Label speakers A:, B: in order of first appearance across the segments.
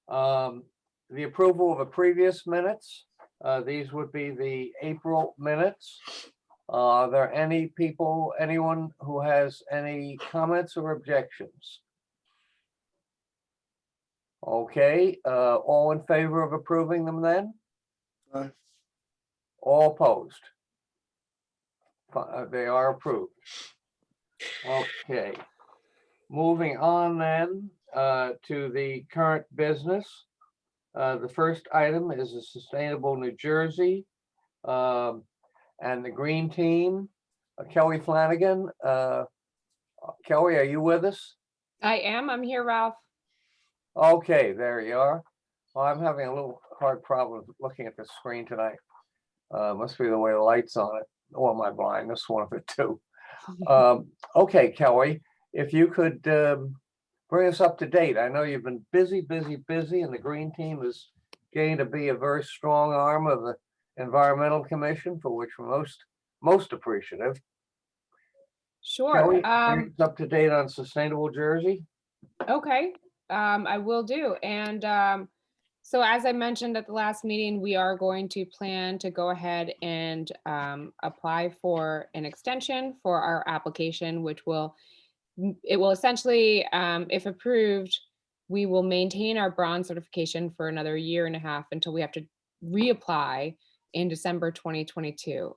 A: The approval of the previous minutes. These would be the April minutes. Are there anyone who has any comments or objections? Okay, all in favor of approving them then?
B: Aye.
A: All opposed? They are approved. Okay. Moving on then to the current business. The first item is a Sustainable New Jersey and the Green Team. Kelly Flanagan. Kelly, are you with us?
C: I am. I'm here, Ralph.
A: Okay, there you are. Well, I'm having a little hard problem looking at the screen tonight. Must be the way the light's on it, or my blindness, one of the two. Okay, Kelly, if you could bring us up to date. I know you've been busy, and the Green Team is getting to be a very strong arm of the Environmental Commission, for which we're most appreciative.
C: Sure.
A: Kelly, bring us up to date on Sustainable Jersey.
C: Okay, I will do. And so as I mentioned at the last meeting, we are going to plan to go ahead and apply for an extension for our application, which will essentially, if approved, we will maintain our bronze certification for another 1.5 years until we have to reapply in December 2022.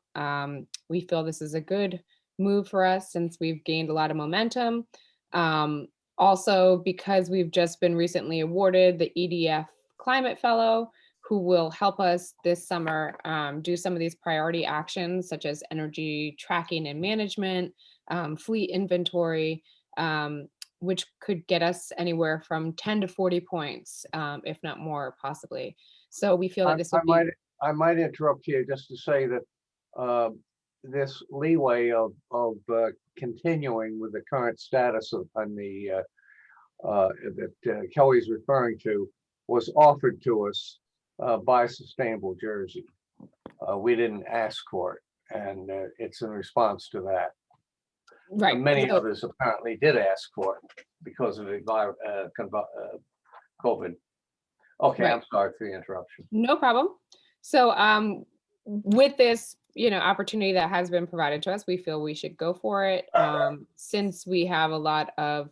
C: We feel this is a good move for us since we've gained a lot of momentum. Also, because we've just been recently awarded the EDF Climate Fellow, who will help us this summer do some of these priority actions, such as energy tracking and management, fleet inventory, which could get us anywhere from 10 to 40 points, if not more, possibly. So we feel that this would be.
A: I might interrupt you just to say that this leeway of continuing with the current status of that Kelly's referring to was offered to us by Sustainable Jersey. We didn't ask for it, and it's in response to that.
C: Right.
A: Many others apparently did ask for it because of the COVID. Okay, right. I'm sorry for the interruption.
C: No problem. So with this, opportunity that has been provided to us, we feel we should go for it. Since we have a lot of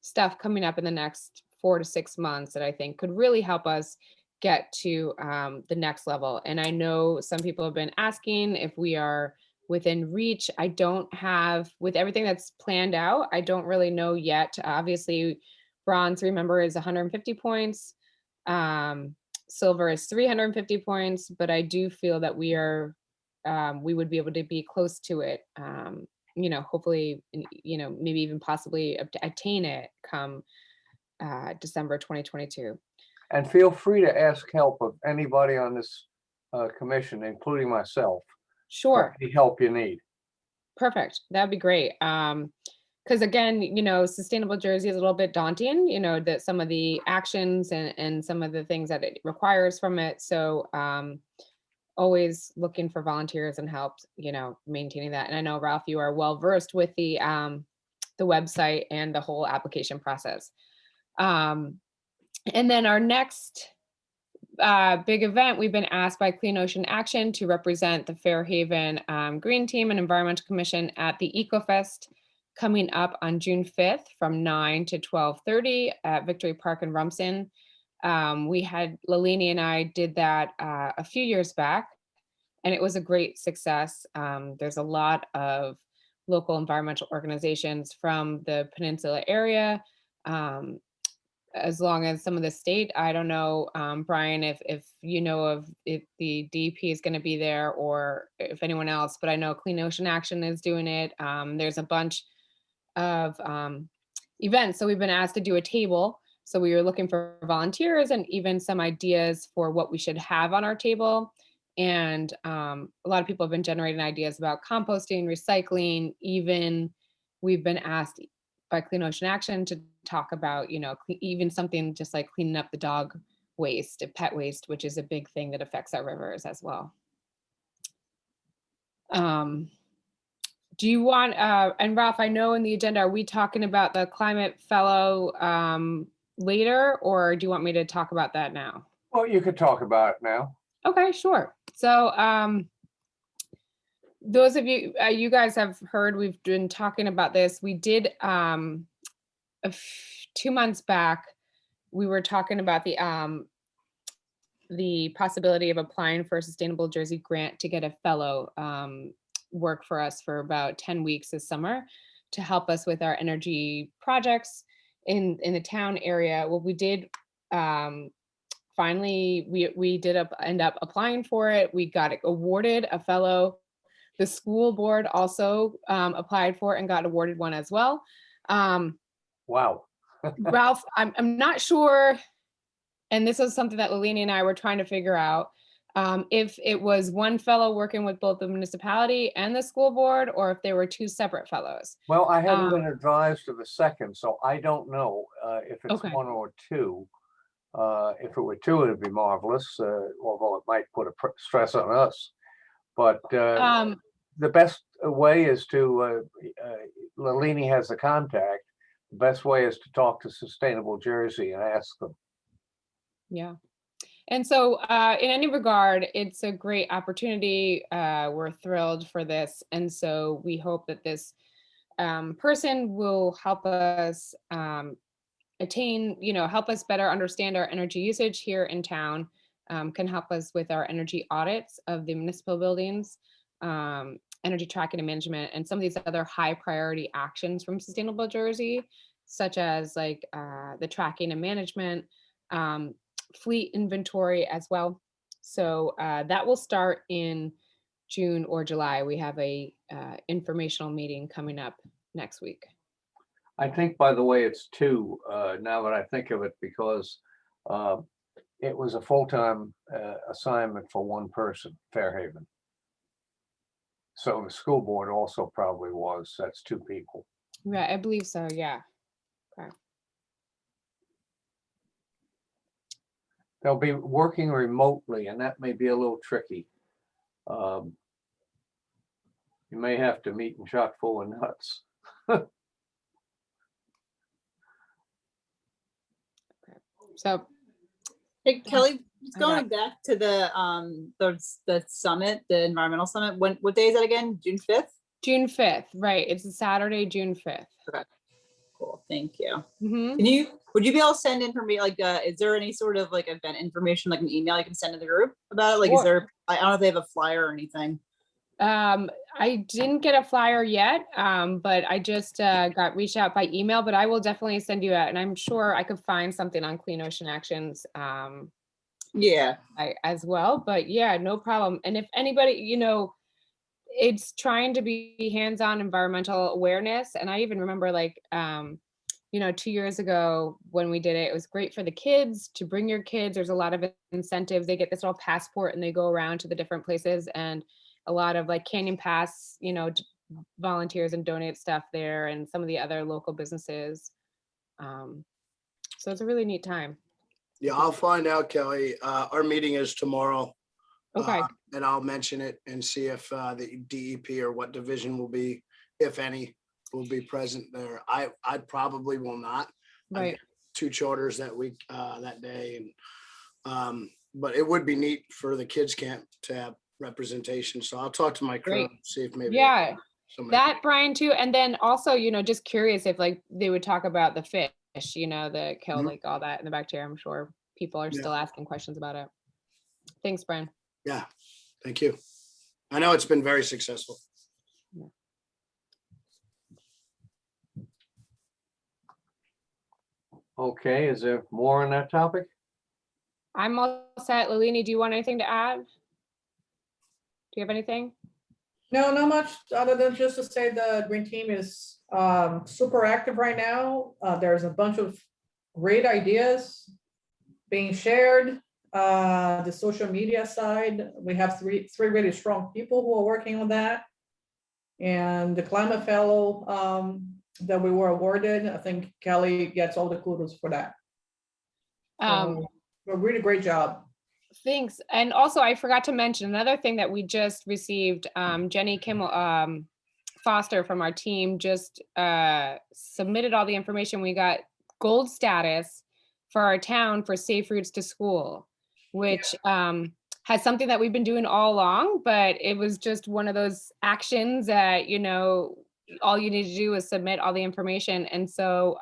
C: stuff coming up in the next 4 to 6 months that I think could really help us get to the next level. And I know some people have been asking if we are within reach. I don't have, with everything that's planned out, I don't really know yet. Obviously, bronze, remember, is 150 points. Silver is 350 points, but I do feel that we would be able to be close to it. Hopefully, maybe even possibly attain it come December 2022.
A: And feel free to ask help of anybody on this commission, including myself.
C: Sure.
A: For any help you need.
C: Perfect. That'd be great. Because again, Sustainable Jersey is a little bit daunting, that some of the actions and some of the things that it requires from it. So always looking for volunteers and help, maintaining that. And I know, Ralph, you are well versed with the website and the whole application process. And then our next big event, we've been asked by Clean Ocean Action to represent the Fairhaven Green Team and Environmental Commission at the EcoFest coming up on June 5th from 9 to 12:30 at Victory Park in Rumson. Lalini and I did that a few years back, and it was a great success. There's a lot of local environmental organizations from the peninsula area, as long as some of the state. I don't know, Brian, if you know of if the DEP is going to be there or if anyone else, but I know Clean Ocean Action is doing it. There's a bunch of events. So we've been asked to do a table. So we were looking for volunteers and even some ideas for what we should have on our table. And a lot of people have been generating ideas about composting, recycling. Even we've been asked by Clean Ocean Action to talk about, even something just like cleaning up the dog waste, pet waste, which is a big thing that affects our rivers as well. Do you want, and Ralph, I know in the agenda, are we talking about the Climate Fellow later, or do you want me to talk about that now?
A: Well, you could talk about it now.
C: Okay, sure. So those of you, you guys have heard, we've been talking about this. We did 2 months back, we were talking about the possibility of applying for a Sustainable Jersey grant to get a fellow work for us for about 10 weeks this summer to help us with our energy projects in the town area. Well, we did finally, we did end up applying for it. We got awarded a fellow. The school board also applied for and got awarded one as well.
A: Wow.
C: Ralph, I'm not sure, and this was something that Lilini and I were trying to figure out, if it was one fellow working with both the municipality and the school board, or if there were two separate fellows.
A: Well, I haven't been advised of a second, so I don't know if it's
C: Okay.
A: one or two. If it were two, it'd be marvelous, although it might put a stress on us. But the best way is to, Lalini has the contact. The best way is to talk to Sustainable Jersey and ask them.
C: Yeah. And so in any regard, it's a great opportunity. We're thrilled for this. And so we hope that this person will help us help us better understand our energy usage here in town, can help us with our energy audits of the municipal buildings, energy tracking and management, and some of these other high priority actions from Sustainable Jersey, such as like the tracking and management, fleet inventory as well. So that will start in June or July. We have a informational meeting coming up next week.
A: I think, by the way, it's two, now that I think of it, because it was a full-time assignment for one person, Fairhaven. So the school board also probably was, that's two people.
C: Right, I believe so, yeah. Okay.
A: They'll be working remotely, and that may be a little tricky. You may have to meet in chock full of nuts.
C: So,
B: Hey, Kelly, just
C: I got-
B: going back to the summit, the environmental summit, what day is that again? June 5th?
C: June 5th, right, it's a Saturday, June 5th.
B: Cool, thank you.
C: Mhm.
B: Would you be able to send information, like, is there any sort of like event information, like an email you can send to the group about it? Like, is there, I don't know if they have a flyer or anything.
C: I didn't get a flyer yet, but I just got reached out by email, but I will definitely send you out, and I'm sure I could find something on Clean Ocean Actions
B: Yeah,
C: as well, but yeah, no problem. And if anybody, it's trying to be hands-on environmental awareness. And I even remember 2 years ago when we did it, it was great for the kids to bring your kids. There's a lot of incentives. They get this little passport and they go around to the different places, and a lot of like Canyon Pass, volunteers and donate stuff there, and some of the other local businesses. So it's a really neat time.
D: Yeah, I'll find out, Kelly. Our meeting is tomorrow.
C: Okay.
D: And I'll mention it and see if the DEP or what division will be, if any, will be present there. I probably will not. I've
C: Right.
D: got 2 charters that week, that day, and but it would be neat for the kids camp to have representation. So I'll talk to my crew,
C: Great.
D: see if maybe
C: Yeah,
D: somebody.
C: that Brian too. And then also, just curious if like they would talk about the fish, that kill
D: Mhm.
C: like all that and the bacteria. I'm sure people are
D: Yeah.
C: still asking questions about it. Thanks, Brian.
D: Yeah, thank you. I know it's been very successful.
A: Okay, is there more on that topic?
C: I'm all set. Lalini, do you want anything to add? Do you have anything?
E: No, not much, other than just to say the green team is super active right now. There's a bunch of great ideas being shared. The social media side, we have three really strong people who are working on that. And the climate fellow that we were awarded, I think Kelly gets all the kudos for that. So, a really great job.
C: Thanks. And also, I forgot to mention another thing that we just received. Jenny Kimmel Foster from our team just submitted all the information. We got gold status for our town for safe routes to school, which has something that we've been doing all along, but it was just one of those actions that, all you need to do is submit all the information. And so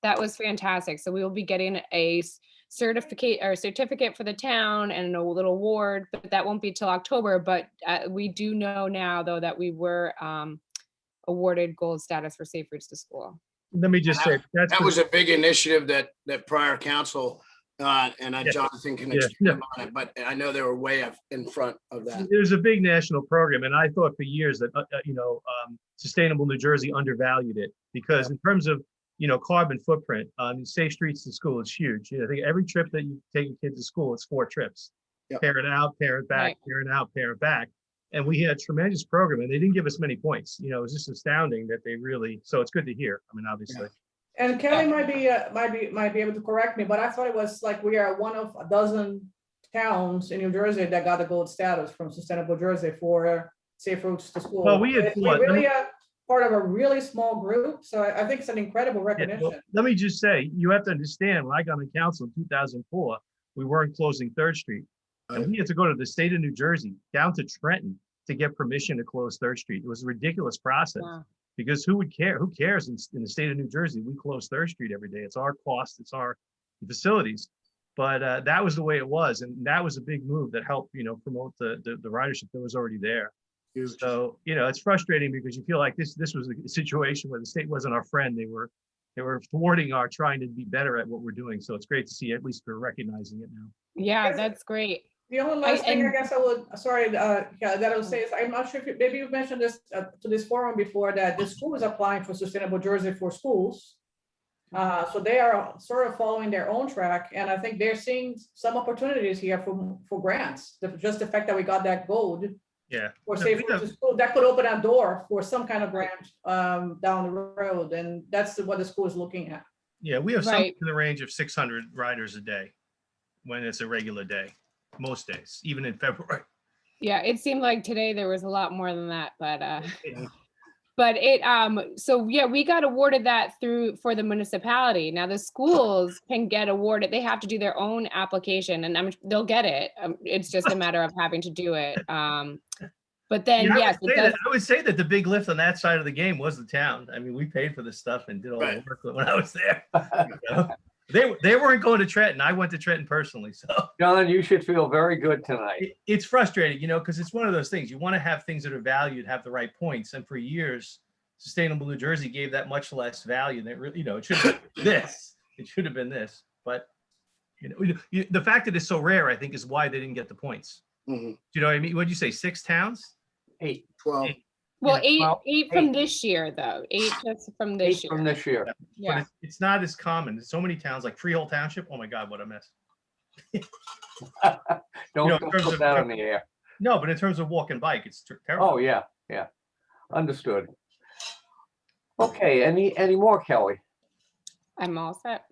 C: that was fantastic. So we will be getting a certificate for the town and a little award, but that won't be till October. But we do know now, though, that we were awarded gold status for safe routes to school.
F: Let me just say,
D: That was a big initiative that prior council, and
F: Yes.
D: Jonathan can
F: Yeah.
D: expand on it, but I know they were way up in front of that.
F: It was a big national program, and I thought for years that, Sustainable New Jersey undervalued it, because in terms of, carbon footprint, safe streets to school is huge. I think every trip that you take your kids to school, it's 4 trips.
D: Yep.
F: Parent out, parent back,
C: Right.
F: parent out, parent back. And we had a tremendous program, and they didn't give us many points. It was just astounding that they really, so it's good to hear. I mean, obviously.
E: And Kelly might be able to correct me, but I thought it was like we are one of a dozen towns in New Jersey that got the gold status from Sustainable Jersey for safe routes to school.
F: Well, we had
E: We
F: what?
E: really are part of a really small group, so I think it's an incredible
F: Yeah, well,
E: recognition.
F: let me just say, you have to understand, when I got on council in 2004, we weren't closing 3rd Street. And we had to go to the state of New Jersey, down to Trenton, to get permission to close 3rd Street. It was a ridiculous process.
C: Wow.
F: Because who would care? Who cares in the state of New Jersey? We close 3rd Street every day. It's our cost, it's our facilities. But that was the way it was. And that was a big move that helped, promote the ridership that was already there.
D: Huge.
F: So, it's frustrating because you feel like this was a situation where the state wasn't our friend. They were thwarting our trying to be better at what we're doing. So it's great to see at least we're recognizing it now.
C: Yeah, that's great.
E: The only last thing I
C: and-
E: guess I would, sorry, that I would say is, I'm not sure if maybe you've mentioned this to this forum before, that the school is applying for Sustainable Jersey for schools. So they are sort of following their own track, and I think they're seeing some opportunities here for grants. Just the fact that we got that gold
F: Yeah.
E: for
F: No,
E: safe
F: we
E: routes
F: have-
E: to school, that could open a door for some kind of grant down the road, and that's what the school is looking at.
F: Yeah, we have something
C: Right.
F: in the range of 600 riders a day when it's a regular day, most days, even in February.
C: Yeah, it seemed like today there was a lot more than that, but
F: Yeah.
C: but so yeah, we got awarded that for the municipality. Now the schools can get awarded. They have to do their own application, and they'll get it. It's just a matter of having to do it. But then
F: Yeah,
C: yes, it does.
F: I would say that the big lift on that side of the game was the town. I mean, we paid for this stuff and did all the
D: Right.
F: work when I was there. They weren't going to Trenton. I went to Trenton personally. So
A: John, you should feel very good tonight.
F: it's frustrating, because it's one of those things. You want to have things that are valued, have the right points. And for years, Sustainable New Jersey gave that much less value than it really, it should have been this. It should have been this. But, the fact that it's so rare, I think, is why they didn't get the points.
D: Mhm.
F: Do you know what I mean? What'd you say? 6 towns?
A: 8.
D: 12.
C: Well,
F: Yeah,
C: eight from this year though. 8 just from this
A: 8 from
C: year.
A: this year.
F: But
C: Yeah.
F: it's not as common. There's so many towns like Freehold Township. Oh my God, what a mess.
A: Don't
F: in
A: don't
F: terms
A: put
F: of-
A: that on the air.
F: No, but in terms of walk and bike, it's terrible.
A: Oh, yeah, yeah. Understood. Okay, any more, Kelly?
C: I'm all set.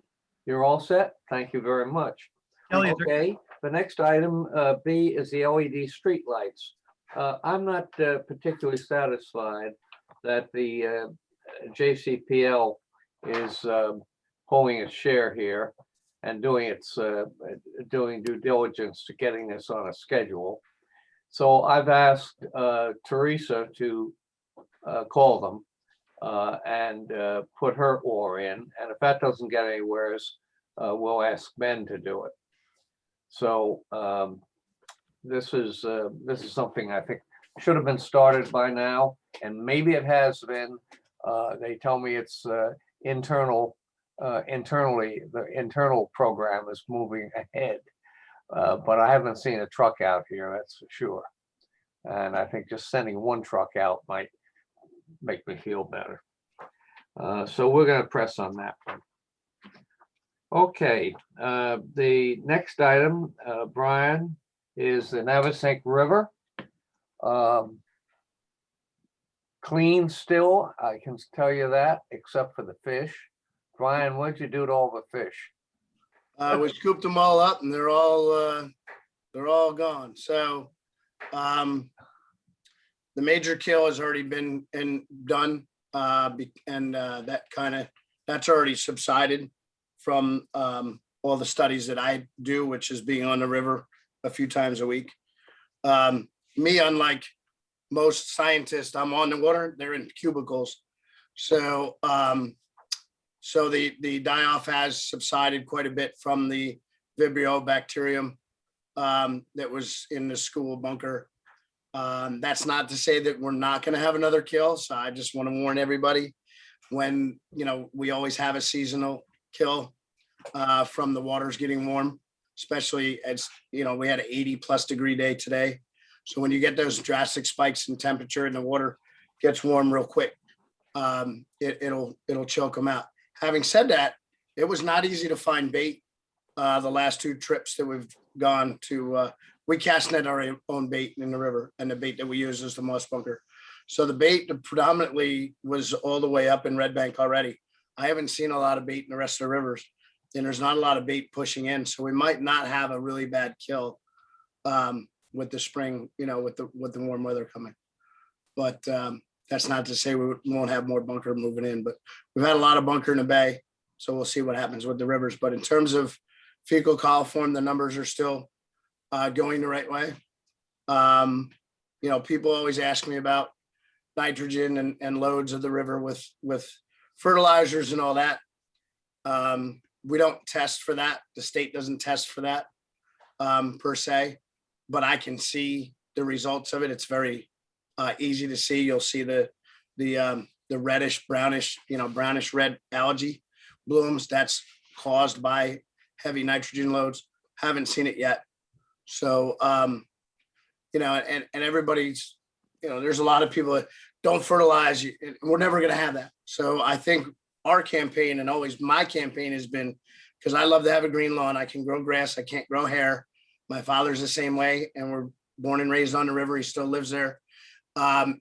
A: You're all set? Thank you very much.
F: Kelly, is there-
A: Okay, the next item, B, is the LED streetlights. I'm not particularly satisfied that the JCPL is pulling its share here and doing doing due diligence to getting this on a schedule. So I've asked Teresa to call them and put her oar in, and if that doesn't get anywhere, we'll ask Ben to do it. So this is something I think should have been started by now, and maybe it has been. They tell me it's internally, the internal program is moving ahead. But I haven't seen a truck out here, that's for sure. And I think just sending one truck out might make me feel better. So we're gonna press on that one. Okay, the next item, Brian, is the Navasink River. Clean still, I can tell you that, except for the fish. Brian, what'd you do to all the fish?
D: We scooped them all up and they're all gone. So, the major kill has already been done. That's already subsided from all the studies that I do, which is being on the river a few times a week. Me, unlike most scientists, I'm on the water, they're in cubicles. So so the die-off has subsided quite a bit from the Vibrio bacterium that was in the school bunker. That's not to say that we're not going to have another kill. So I just want to warn everybody when, we always have a seasonal kill from the waters getting warm, especially as, we had an 80+ degree day today. So when you get those drastic spikes in temperature and the water gets warm real quick, it'll choke them out. Having said that, it was not easy to find bait the last 2 trips that we've gone to. We cast net our own bait in the river, and the bait that we use is the moss bunker. So the bait predominantly was all the way up in Red Bank already. I haven't seen a lot of bait in the rest of the rivers, and there's not a lot of bait pushing in. So we might not have a really bad kill with the spring, with the warm weather coming. But that's not to say we won't have more bunker moving in, but we've had a lot of bunker in the bay. So we'll see what happens with the rivers. But in terms of fecal coliform, the numbers are still going the right way. People always ask me about nitrogen and loads of the river with fertilizers and all that. We don't test for that. The state doesn't test for that per se, but I can see the results of it. It's very easy to see. You'll see the reddish, brownish, brownish red algae blooms. That's caused by heavy nitrogen loads. Haven't seen it yet. So, and everybody's, there's a lot of people that don't fertilize. We're never going to have that. So I think our campaign, and always my campaign, has been, because I love to have a green lawn. I can grow grass. I can't grow hair. My father's the same way, and we're born and raised on the river. He still lives there.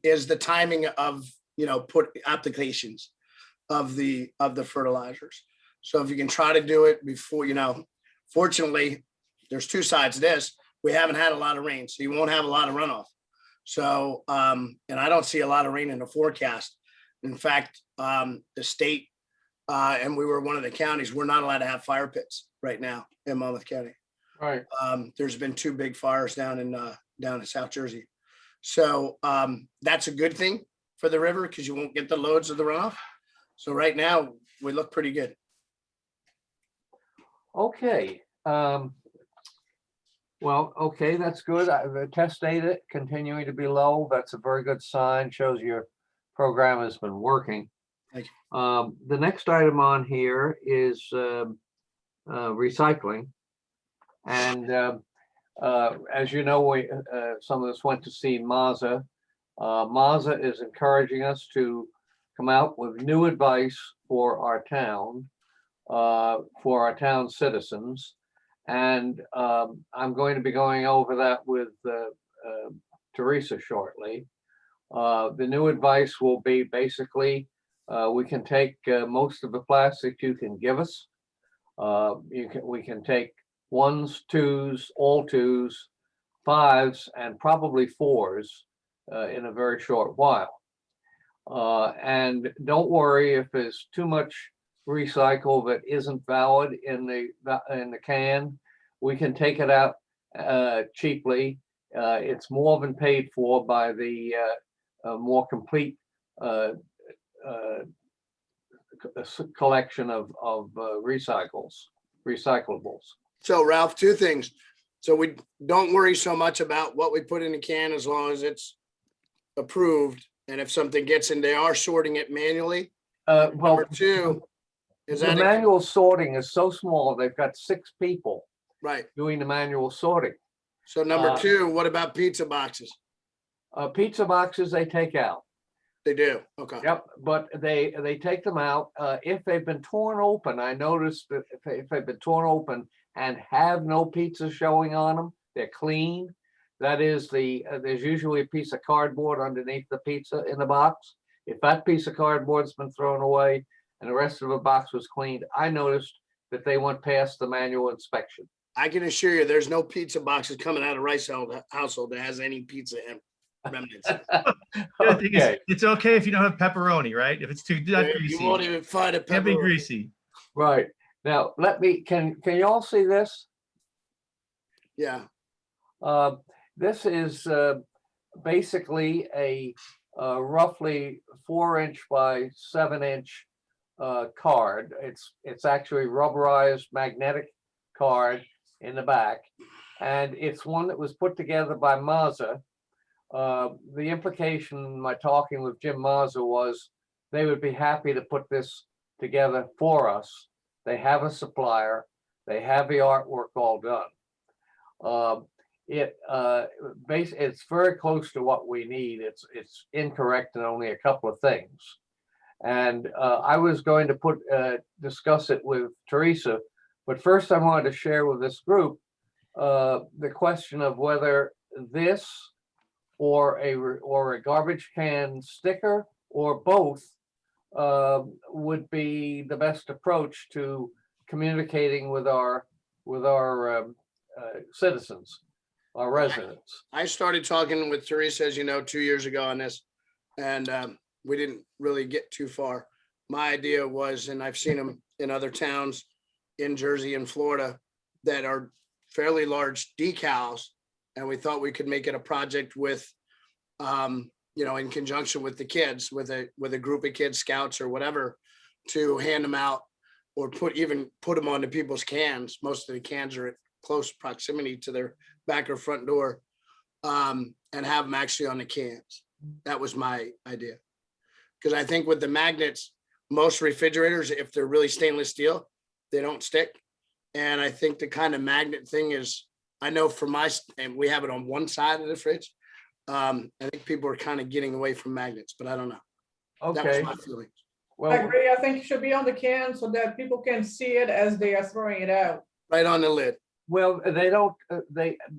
D: Is the timing of, put applications of the fertilizers. So if you can try to do it before, fortunately, there's 2 sides to this. We haven't had a lot of rain, so you won't have a lot of runoff. So, and I don't see a lot of rain in the forecast. In fact, the state, and we were one of the counties, we're not allowed to have fire pits right now in Monmouth County.
A: Right.
D: There's been 2 big fires down in South Jersey. So that's a good thing for the river because you won't get the loads of the runoff. So right now we look pretty good.
A: Okay. Well, okay, that's good. The test data continuing to be low. That's a very good sign. Shows your program has been working.
D: Thank
A: The next item on here is recycling. And as you know, we some of us went to see Mazza. Mazza is encouraging us to come out with new advice for our town, for our town citizens. And I'm going to be going over that with Teresa shortly. The new advice will be basically, we can take most of the plastic you can give us. We can take 1s, 2s, all 2s, 5s, and probably 4s in a very short while. And don't worry if there's too much recycle that isn't valid in the can. We can take it out cheaply. It's more than paid for by the more complete collection of recyclables.
D: So Ralph, 2 things. So we don't worry so much about what we put in the can as long as it's approved. And if something gets in, they are sorting it manually.
A: Well,
D: Number 2, is
A: the
D: that
A: manual sorting is so small, they've got 6 people
D: right?
A: doing the manual sorting.
D: So number 2, what about pizza boxes?
A: Pizza boxes, they take out.
D: They do. Okay.
A: Yep, but they take them out. If they've been torn open, I noticed that if they've been torn open and have no pizza showing on them, they're clean. That is there's usually a piece of cardboard underneath the pizza in the box. If that piece of cardboard's been thrown away and the rest of the box was cleaned, I noticed that they went past the manual inspection.
D: I can assure you there's no pizza boxes coming out of Rice household that has any pizza remnants.
F: The other thing is,
A: Okay.
F: it's okay if you don't have pepperoni, right? If it's too
D: You
F: greasy,
D: won't even find a
F: can't be
D: pepperoni.
F: greasy.
A: Right. Now, can you all see this?
D: Yeah,
A: This is basically a roughly 4-inch by 7-inch card. It's actually rubberized magnetic card in the back, and it's one that was put together by Mazda. The implication in my talking with Jim Mazda was they would be happy to put this together for us. They have a supplier. They have the artwork all done. It's very close to what we need. It's incorrect in only a couple of things. And I was going to discuss it with Teresa, but first I wanted to share with this group the question of whether this or a garbage can sticker or both would be the best approach to communicating with our citizens, our residents.
D: I started talking with Teresa, as you know, 2 years ago on this, and we didn't really get too far. My idea was, and I've seen them in other towns in Jersey and Florida that are fairly large decals, and we thought we could make it a project with, in conjunction with the kids, with a group of kids, scouts or whatever, to hand them out or put them onto people's cans. Most of the cans are at close proximity to their back or front door, and have them actually on the cans. That was my idea. Because I think with the magnets, most refrigerators, if they're really stainless steel, they don't stick. And I think the kind of magnet thing is, I know for and we have it on one side of the fridge. I think people are kind of getting away from magnets, but I don't know. That was
A: Okay,
D: my feeling.
E: I
A: well,
E: agree. I think it should be on the can so that people can see it as they are throwing it out.
D: Right on the lid.
A: they don't,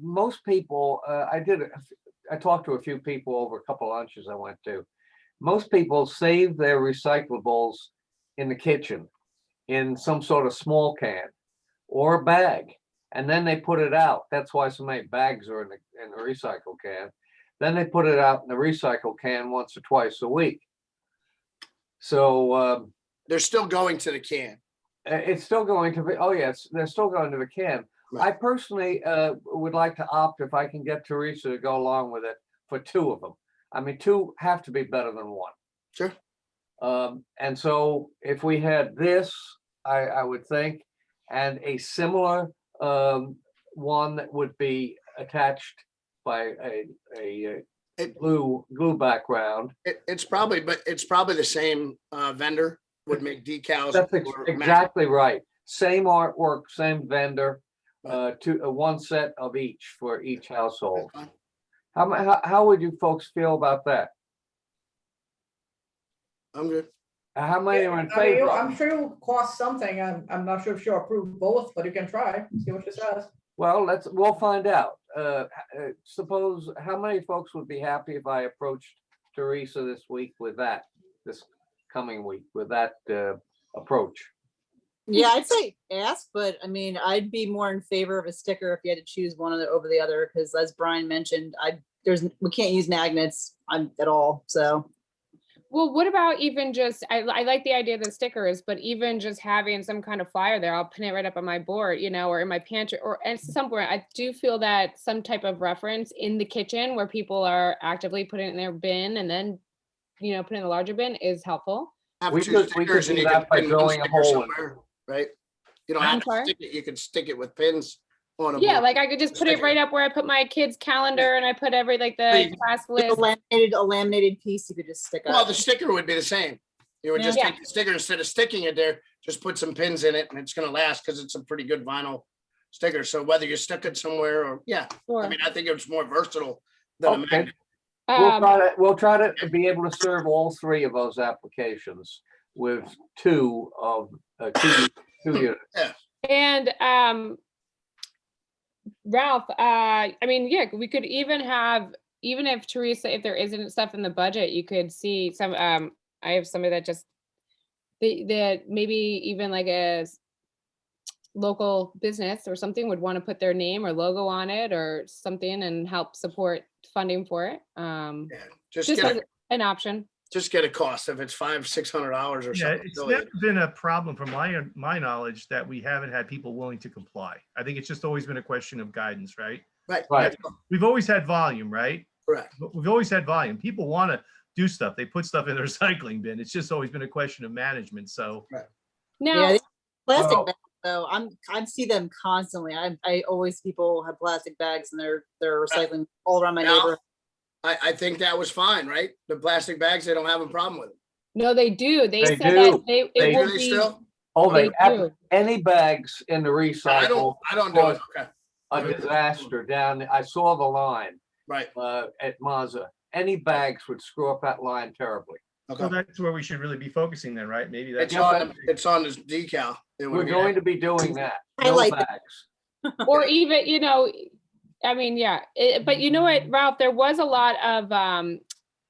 A: most people, I talked to a few people over a couple lunches I went to. Most people save their recyclables in the kitchen in some sort of small can or a bag, and then they put it out. That's why so many bags are in the recycle can. Then they put it out in the recycle can once or twice a week. So
D: They're still going to the can.
A: it's still going to be, oh yes, they're still going to the can.
D: Right.
A: I personally would like to opt, if I can get Teresa to go along with it, for 2 of them. I mean, 2 have to be better than 1.
D: Sure.
A: And so if we had this, I would think, and a similar one that would be attached by a glue background.
D: It's probably the same vendor would make decals.
A: That's
D: or
A: exactly right. Same artwork, same vendor, one set of each for each household. How would you folks feel about that?
D: I'm good.
A: How many are in
E: I mean,
A: favor?
E: I'm sure it will cost something. I'm not sure if she'll approve both, but you can try, see what she says.
A: Well, we'll find out. Suppose, how many folks would be happy if I approached Teresa this coming week with that approach?
B: Yeah, I'd say ask, but I mean, I'd be more in favor of a sticker if you had to choose one over the other, because as Brian mentioned, we can't use magnets at all. So
C: Well, what about even just, I like the idea of the stickers, but even just having some kind of flyer there, I'll pin it right up on my board, or in my pantry or somewhere. I do feel that some type of reference in the kitchen where people are actively putting it in their bin and then, putting in the larger bin is helpful.
D: Have
A: We
D: 2
A: could
D: stickers
A: do
D: and you
A: that
D: can
A: by
D: pin one
A: drilling a
D: sticker
A: hole in
D: somewhere, right? You don't
C: I'm
D: have to
C: sorry?
D: stick it. You can stick it with pins on a
C: Yeah,
D: board.
C: like I could just put it
D: Sticker.
C: right up where I put my kid's calendar and I put every, like the
D: Right.
C: class
B: with
C: list.
B: a laminated piece you could just stick
D: Well,
B: up.
D: the sticker would be the same. You would just
C: Yeah.
D: take the sticker, instead of sticking it there, just put some pins in it and it's gonna last because it's a pretty good vinyl sticker. So whether you stick it somewhere or, I
C: Sure.
D: mean, I think it's more versatile than a
A: Okay.
D: magnet.
A: We'll try to be able to serve all 3 of those applications with 2 of 2 units.
C: And Ralph, I mean, yeah, we could even have, even if Teresa, if there isn't stuff in the budget, you could see some, I have somebody that just, that maybe even like a local business or something would want to put their name or logo on it or something and help support funding for it.
D: Just
C: Just
D: get
C: as an option.
D: just get a cost if it's $500-600 or
F: Yeah,
D: something.
F: it's
D: silly.
F: never been a problem from my knowledge that we haven't had people willing to comply. I think it's just always been a question of guidance, right?
D: Right.
A: Right.
F: We've always had volume, right?
D: Correct.
F: We've always had volume. People want to do stuff. They put stuff in the recycling bin. It's just always been a question of management. So
C: Now,
B: these plastic
A: Well-
B: bags, though, I see them constantly. I always people have plastic bags and they're recycling all around my
D: Now,
B: neighborhood.
D: I think that was fine, right? The plastic bags, they don't have a problem with it.
C: no, they do. They
A: They
C: said
A: do.
C: that it
A: They
D: Do
C: will
D: they
C: be.
D: still?
A: Oh,
C: They do.
A: any bags in the recycle,
D: I don't do it. Okay,
A: a disaster down, I saw the line,
D: right.
A: at Mazda. Any bags would screw up that line terribly.
F: so
D: Okay.
F: that's where we should really be focusing then, right? Maybe that's
D: It's on this decal. It would
A: We're
D: be-
A: going to be doing that. No
B: Highlight that.
A: bags.
C: Or even, I mean, yeah, but you know what, Ralph, there was a lot of,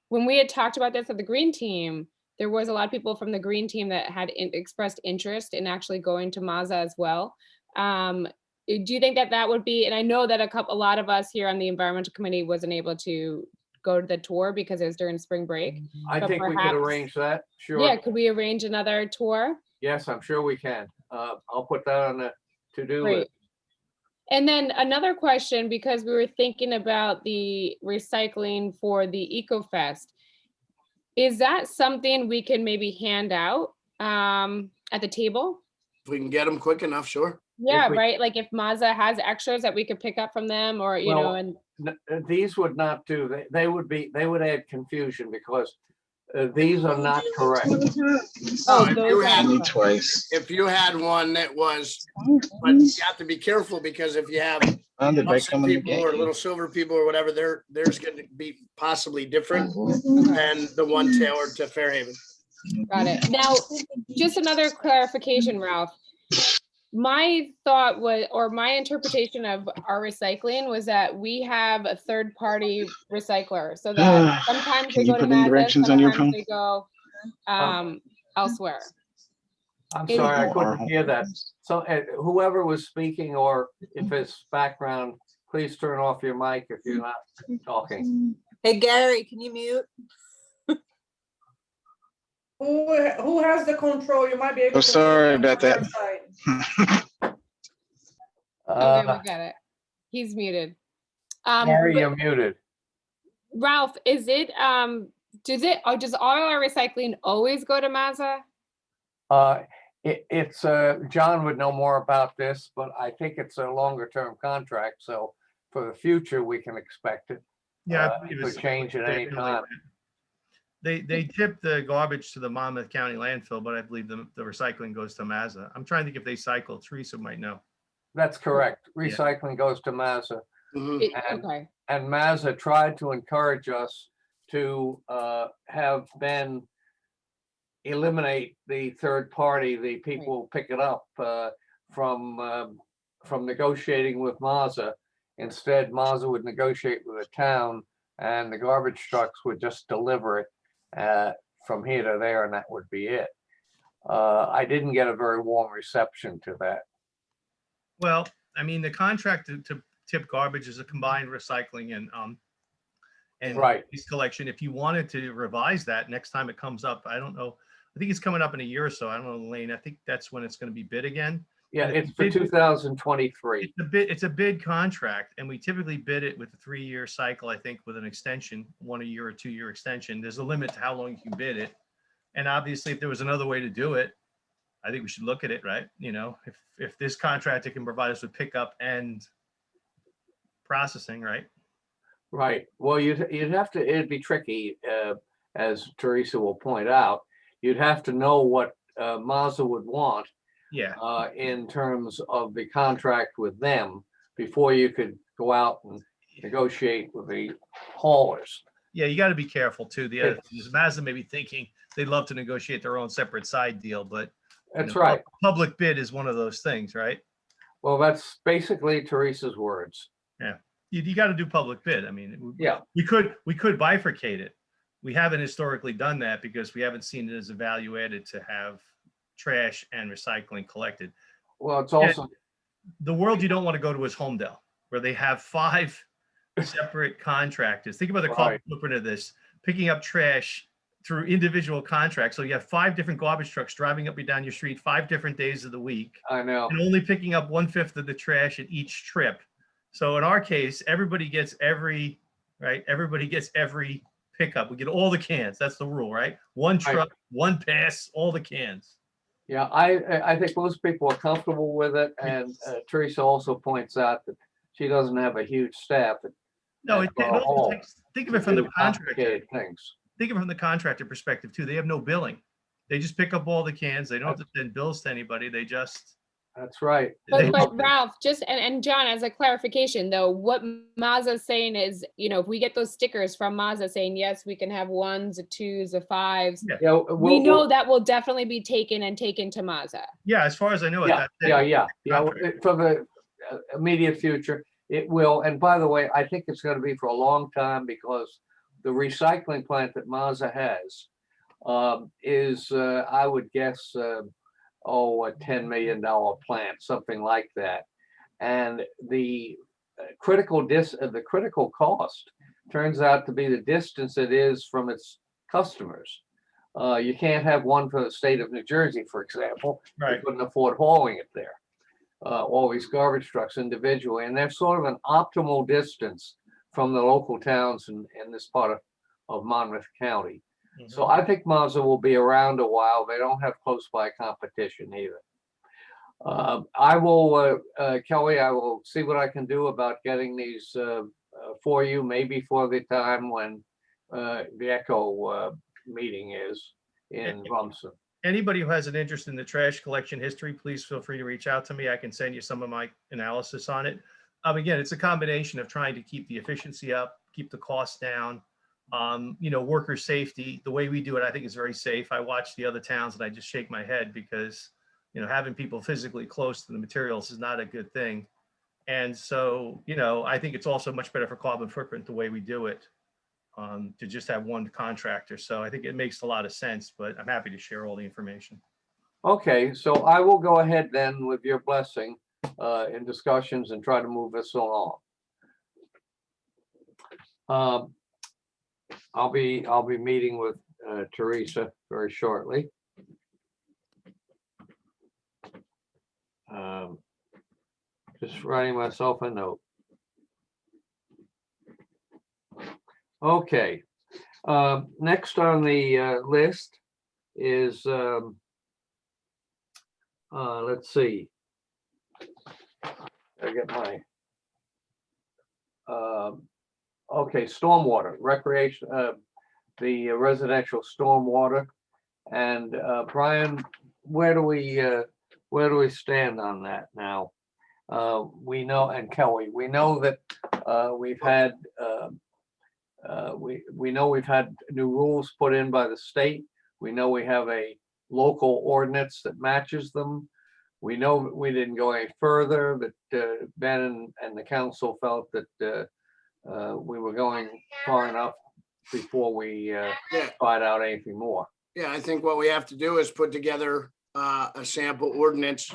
C: when we had talked about this at the green team, there was a lot of people from the green team that had expressed interest in actually going to Mazda as well. Do you think that that would be, and I know that a lot of us here on the environmental committee wasn't able to go to the tour because it was during spring break.
A: I
C: But
A: think we could
C: perhaps-
A: arrange that,
C: Yeah,
A: sure.
C: could we arrange another tour?
A: Yes, I'm sure we can. I'll put that on the to-do
C: Great.
A: list.
C: And then another question, because we were thinking about the recycling for the EcoFest. Is that something we can maybe hand out at the table?
D: If we can get them quick enough, sure.
C: Yeah,
A: we-
C: right? Like if Mazda has extras that we could pick up from them or, you know,
A: Well,
C: and
A: These would not do, they would add confusion because these are not correct.
C: oh,
D: if you
C: those
D: had-
C: are-
G: Twice.
D: If you had one that was, but you have to be careful because if you have
G: Did they
D: upset
G: come in the
D: people or
G: game?
D: little silver people or whatever, there's going to be possibly different
C: Okay,
D: than the one tailored to Fairhaven.
C: got it. Now, just another clarification, Ralph. My thought was, or my interpretation of our recycling was that we have a third-party recycler, so that sometimes they
G: Can you
C: go to
G: put in
C: Mazda,
G: directions on your
C: sometimes
G: phone?
C: they go elsewhere.
A: I'm
C: Is-
A: sorry, I
G: Or
A: couldn't hear that. So whoever was speaking, or if it's background, please turn off your mic if you're not talking.
B: Hey, Gary, can you mute?
E: Who has the control? You might be able
G: Oh,
E: to.
G: sorry
E: mute
G: about
E: from
G: that.
E: your side.
C: Okay, we got it. He's muted.
A: Gary,
C: But
A: you're muted.
C: Ralph, is it, does all our recycling always go to Mazda?
A: It's, John would know more about this, but I think it's a longer term contract, so for the future, we can expect it.
F: Yeah,
A: It could change at any time.
F: They tip the garbage to the Monmouth County landfill, but I believe the recycling goes to Mazda. I'm trying to think if they cycle. Teresa might know.
A: That's correct. Recycling goes to Mazda.
D: Mhm.
A: And-
C: Okay,
A: And Mazda tried to encourage us to have Ben eliminate the third party, the people who pick it up from negotiating with Mazda. Instead, Mazda would negotiate with the town and the garbage trucks would just deliver it from here to there, and that would be it. I didn't get a very warm reception to that.
F: Well, I mean, the contract to tip garbage is a combined recycling and
A: Right.
F: waste collection. If you wanted to revise that next time it comes up, I don't know. I think it's coming up in a year or so. I don't know, Elaine. I think that's when it's going to be bid again.
A: Yeah,
F: And
A: it's for 2023.
F: It's a bid contract, and we typically bid it with a 3-year cycle, I think, with an extension, 1 year or 2-year extension. There's a limit to how long you can bid it. And obviously, if there was another way to do it, I think we should look at it, right? You know, if this contractor can provide us with pickup and processing, right?
A: Right. Well, you'd have to, it'd be tricky, as Teresa will point out. You'd have to know what Mazda would want
F: Yeah.
A: in terms of the contract with them before you could go out and negotiate with the haulers.
F: Yeah, you got to be careful too. The other
A: It's-
F: thing is Mazda may be thinking they'd love to negotiate their own separate side deal, but you
A: That's
F: know,
A: right.
F: Public bid is one of those things, right?
A: Well, that's basically Teresa's words.
F: You got to do public bid. I mean,
A: Yeah.
F: we could bifurcate it. We haven't historically done that because we haven't seen it as a value added to have trash and recycling collected.
A: Well, it's also,
F: The world you don't want to go to is Homedale, where they have 5 separate contractors. Think about the carbon
A: Right.
F: footprint of this, picking up trash through individual contracts. So you have 5 different garbage trucks driving up and down your street 5 different days of the week
A: I know.
F: and only picking up 1/5 of the trash at each trip. So in our case, everybody gets every pickup. We get all the cans. That's the rule, right? One truck, one pass, all the cans.
A: Yeah, I think most people are comfortable with it, and Teresa also points out that she doesn't have a huge staff.
F: No, it also takes, think of it from the contractor.
A: Complicated things.
F: Think of it from the contractor perspective too. They have no billing. They just pick up all the cans. They don't have to send bills to anybody. They just.
A: That's right.
C: But Ralph, just and John, as a clarification though, what Mazda's saying is, if we get those stickers from Mazda saying, yes, we can have 1s, 2s, 5s.
A: Yeah,
C: We know that will definitely be taken to Mazda.
F: Yeah, as far as I know it.
A: Yeah,
F: that's it.
A: yeah. For the immediate future, it will. And by the way, I think it's going to be for a long time, because the recycling plant that Mazda has is, I would guess, a $10 million plant, something like that. And the critical cost turns out to be the distance it is from its customers. You can't have one for the state of New Jersey, for example.
F: Right.
A: You couldn't afford hauling it there. All these garbage trucks individually, and they're sort of an optimal distance from the local towns in this part of Monmouth County. So I think Mazda will be around a while. They don't have close by competition either. I will, Kelly, I will see what I can do about getting these for you, maybe for the time when the ECHO meeting is in Rumson.
F: Anybody who has an interest in the trash collection history, please feel free to reach out to me. I can send you some of my analysis on it. Again, it's a combination of trying to keep the efficiency up, keep the costs down. Worker safety, the way we do it, I think is very safe. I watch the other towns and I just shake my head because, having people physically close to the materials is not a good thing. And so, I think it's also much better for carbon footprint the way we do it, to just have one contractor. So I think it makes a lot of sense, but I'm happy to share all the information.
A: Okay, so I will go ahead then with your blessing in discussions and try to move this along. I'll be meeting with Teresa very shortly. Just writing myself a note. Okay. Next on the list is let's see. I get my okay, stormwater recreation, the residential stormwater, and Brian, where do we stand on that now? We know, and Kelly, we know that we've had we know we've had new rules put in by the state. We know we have a local ordinance that matches them. We know we didn't go any further, but Ben and the council felt that we were going far enough before we find out anything more.
D: Yeah, I think what we have to do is put together a sample ordinance,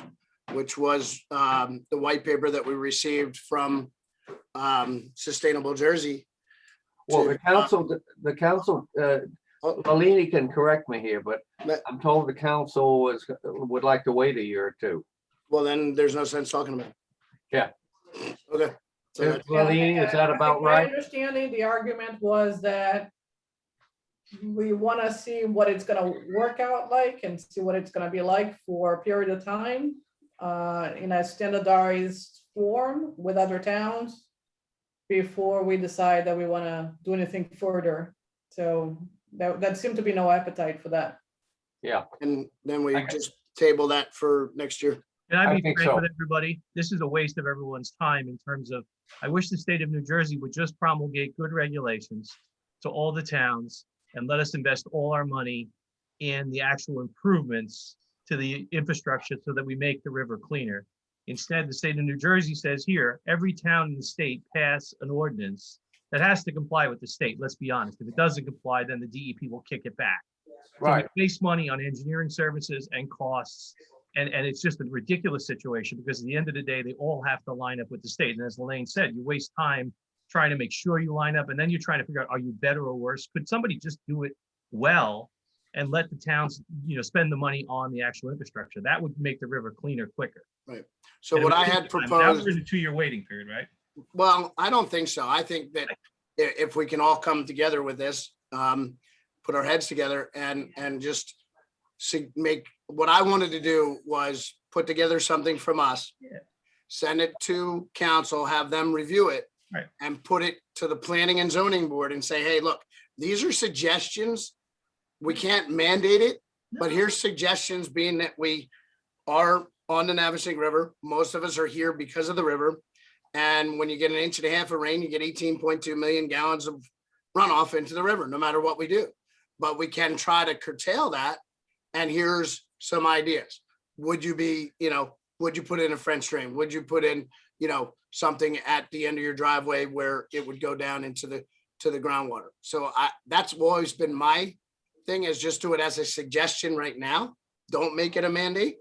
D: which was the white paper that we received from Sustainable Jersey.
A: Well, the council, Malini can correct me here, but I'm told the council would like to wait a year or two.
D: Well, then there's no sense talking about it.
A: Yeah.
D: Okay. So that's-
A: Malini, is that about
E: My
A: right?
E: understanding, the argument was that we want to see what it's going to work out like and see what it's going to be like for a period of time in a standardized form with other towns before we decide that we want to do anything further. So that seemed to be no appetite for that.
A: Yeah.
D: And then we just table that for next year.
F: And
A: I
F: I'd be
A: think
F: frank
A: so.
F: with everybody, this is a waste of everyone's time in terms of, I wish the state of New Jersey would just promulgate good regulations to all the towns and let us invest all our money in the actual improvements to the infrastructure so that we make the river cleaner. Instead, the state of New Jersey says here, every town in the state pass an ordinance that has to comply with the state. Let's be honest. If it doesn't comply, then the DEP will kick it back.
A: Right.
F: So we waste money on engineering services and costs. And it's just a ridiculous situation because at the end of the day, they all have to line up with the state. And as Elaine said, you waste time trying to make sure you line up. And then you're trying to figure out, are you better or worse? Could somebody just do it well and let the towns, spend the money on the actual infrastructure. That would make the river cleaner quicker.
D: So
F: And it
D: what
F: would
D: I
F: save
D: had
F: time. Now
D: proposed,
F: we're in a 2-year waiting period, right?
D: well, I don't think so. I think that if we can all come together with this, put our heads together and just make, what I wanted to do was put together something from us.
F: Yeah.
D: Send it to council, have them review it.
F: Right.
D: And put it to the planning and zoning board and say, hey, look, these are suggestions. We can't mandate it, but here's suggestions, being that we are on the Navigant River. Most of us are here because of the river. And when you get 1.5 inches of rain, you get 18.2 million gallons of runoff into the river, no matter what we do. But we can try to curtail that. And here's some ideas. Would you would you put in a French drain? Would you put in, something at the end of your driveway where it would go down into the groundwater? So that's always been my thing, is just do it as a suggestion right now. Don't make it a mandate.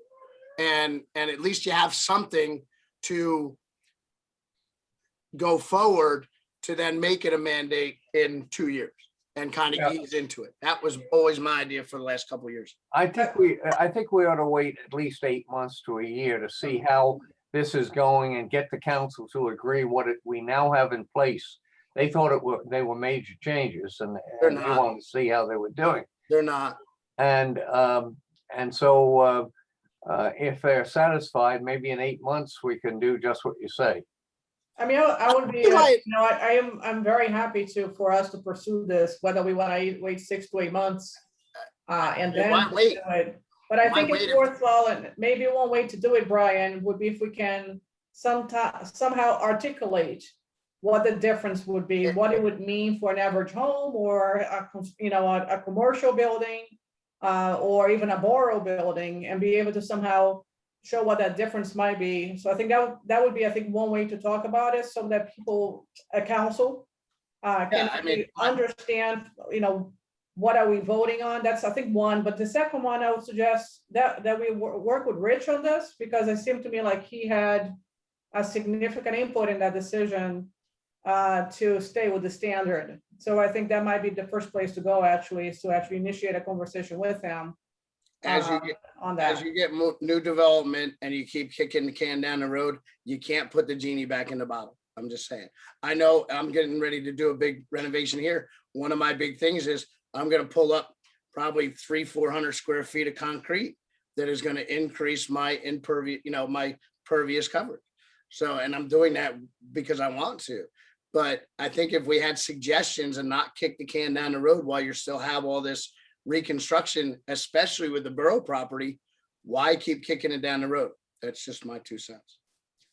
D: And at least you have something to go forward to then make it a mandate in 2 years and kind of ease into it. That was always my idea for the last couple of years.
A: I think we ought to wait at least 8 months to a year to see how this is going and get the council to agree we now have in place. They thought they were major changes, and
D: They're
A: they
D: not.
A: wanted to see how they were doing.
D: They're not.
A: And so if they're satisfied, maybe in 8 months, we can do just what you say.
E: I mean, I would be, I'm very happy for us to pursue this, whether we want to wait 6 to 8 months. And then
D: Why wait?
E: do it. But I think
D: Why
E: it's
D: wait?
E: worthwhile, and maybe one way to do it, Brian, would be if we can somehow articulate what the difference would be, what it would mean for an average home, or a commercial building, or even a borough building, and be able to somehow show what that difference might be. So I think that would be, I think, one way to talk about it, so that people at council can understand, what are we voting on? That's, I think, one. But the second one, I would suggest that we work with Rich on this, because it seemed to me like he had a significant input in that decision to stay with the standard. So I think that might be the first place to go, actually, is to actually initiate a conversation with him on that.
D: As you get new development and you keep kicking the can down the road, you can't put the genie back in the bottle. I'm just saying. I know I'm getting ready to do a big renovation here. One of my big things is I'm going to pull up probably 300-400 square feet of concrete that is going to increase my my pervious coverage. So, and I'm doing that because I want to. But I think if we had suggestions and not kick the can down the road while you still have all this reconstruction, especially with the Borough property, why keep kicking it down the road? That's just my 2 cents.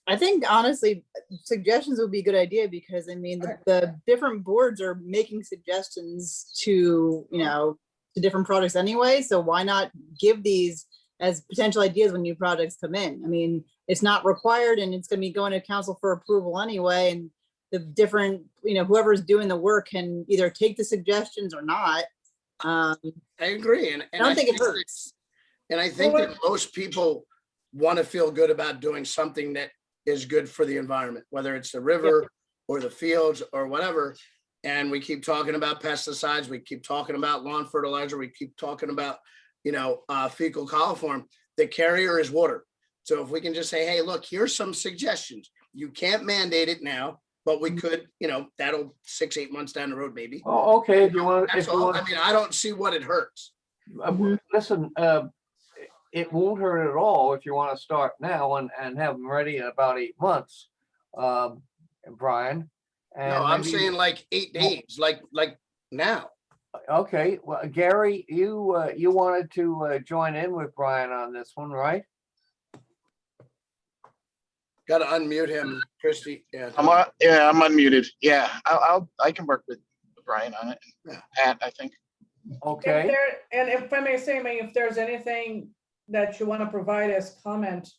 B: I think honestly, suggestions would be a good idea, because I mean, the different boards are making suggestions to, to different projects anyway. So why not give these as potential ideas when new projects come in? I mean, it's not required, and it's going to be going to council for approval anyway. And the different, whoever's doing the work can either take the suggestions or not.
D: I agree. And
B: I don't think it hurts.
D: And I think that most people want to feel good about doing something that is good for the environment, whether it's the river or the fields or whatever. And we keep talking about pesticides. We keep talking about lawn fertilizer. We keep talking about, fecal coliform. The carrier is water. So if we can just say, hey, look, here's some suggestions. You can't mandate it now, but we could, that'll 6-8 months down the road, maybe.
A: Oh, okay. If you want,
D: That's all. I mean, I don't see what it hurts.
A: listen, it won't hurt at all if you want to start now and have them ready in about 8 months, Brian. And
D: No, I'm
A: maybe-
D: saying like 8 days, like now.
A: Okay, well, Gary, you wanted to join in with Brian on this one, right?
D: Got to unmute him, Christie. Yeah.
G: I'm unmuted. Yeah, I can work with Brian on it. Pat, I think.
A: Okay.
E: And if I may say, if there's anything that you want to provide as comment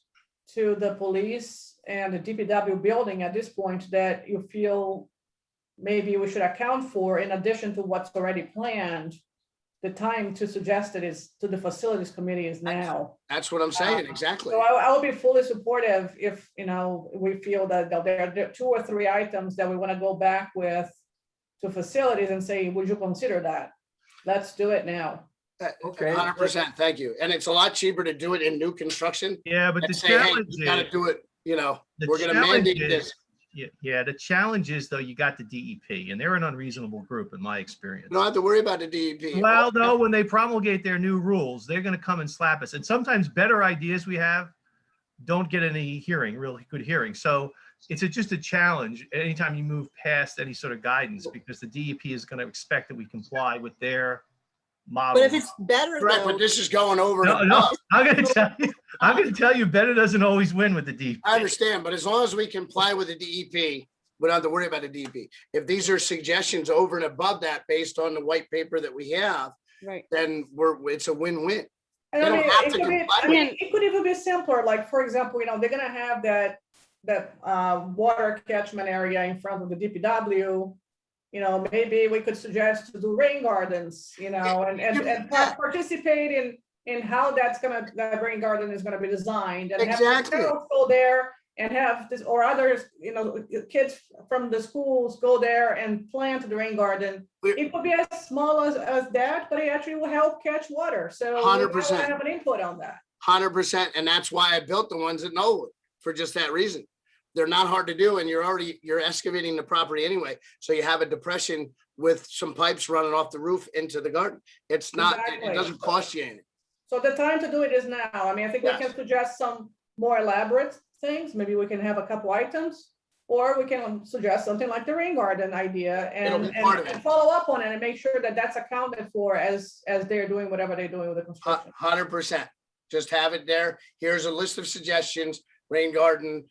E: to the police and the DPW building at this point that you feel maybe we should account for, in addition to what's already planned, the time to suggest it is to the facilities committee is now.
D: That's what I'm saying. Exactly.
E: So I will be fully supportive if, we feel that there are 2 or 3 items that we want to go back with to facilities and say, would you consider that? let's do it now.
A: Okay.
D: 100%, thank you. And it's a lot cheaper to do it in new construction.
F: Yeah, but
D: And
F: the
D: say, hey,
F: challenge
D: you gotta
F: is,
D: do it,
F: the
D: we're gonna
F: challenge
D: mandate
F: is,
D: this.
F: yeah, the challenge is though, you got the DEP and they're an unreasonable group in my experience.
D: You don't have to worry about the DEP.
F: Well, though, when they promulgate their new rules, they're gonna come and slap us. And sometimes better ideas we have don't get any hearing, really good hearing. So it's just a challenge anytime you move past any sort of guidance, because the DEP is gonna expect that we comply with their model.
B: But if it's better
D: Correct,
B: though,
D: but this is going over and
F: No, no,
D: above.
F: I'm gonna tell you, better doesn't always win with the DEP.
D: I understand, but as long as we comply with the DEP, we don't have to worry about the DEP. If these are suggestions over and above that, based on the white paper that we have,
C: Right.
D: then it's a win-win.
E: And
D: They
E: I
D: don't
E: mean,
D: have
E: it
D: to
E: could be,
D: comply
E: I
D: with
E: mean, it could even be simpler, like, for example, they're gonna have that water catchment area in front of the DPW. Maybe we could suggest to do rain gardens, and participate in how that rain garden is gonna be designed. And have
D: Exactly.
E: parents go there and have this, or others, kids from the schools go there and plant the rain garden. It could be as small as that, but it actually will help catch water. So we
D: 100%.
E: have an input on that.
D: 100%, and that's why I built the ones at Knollwood, for just that reason. They're not hard to do, and you're excavating the property anyway, so you have a depression with some pipes running off the roof into the garden. It's not, it
E: Exactly.
D: doesn't cost you anything.
E: So the time to do it is now. I mean, I think we
D: Yes.
E: can suggest some more elaborate things. Maybe we can have a couple items, or we can suggest something like the rain garden idea
D: It'll
E: and,
D: be part of
E: and
D: it.
E: follow up on it and make sure that that's accounted for as they're doing whatever they're doing with the construction.
D: 100%. Just have it there. Here's a list of suggestions, rain garden.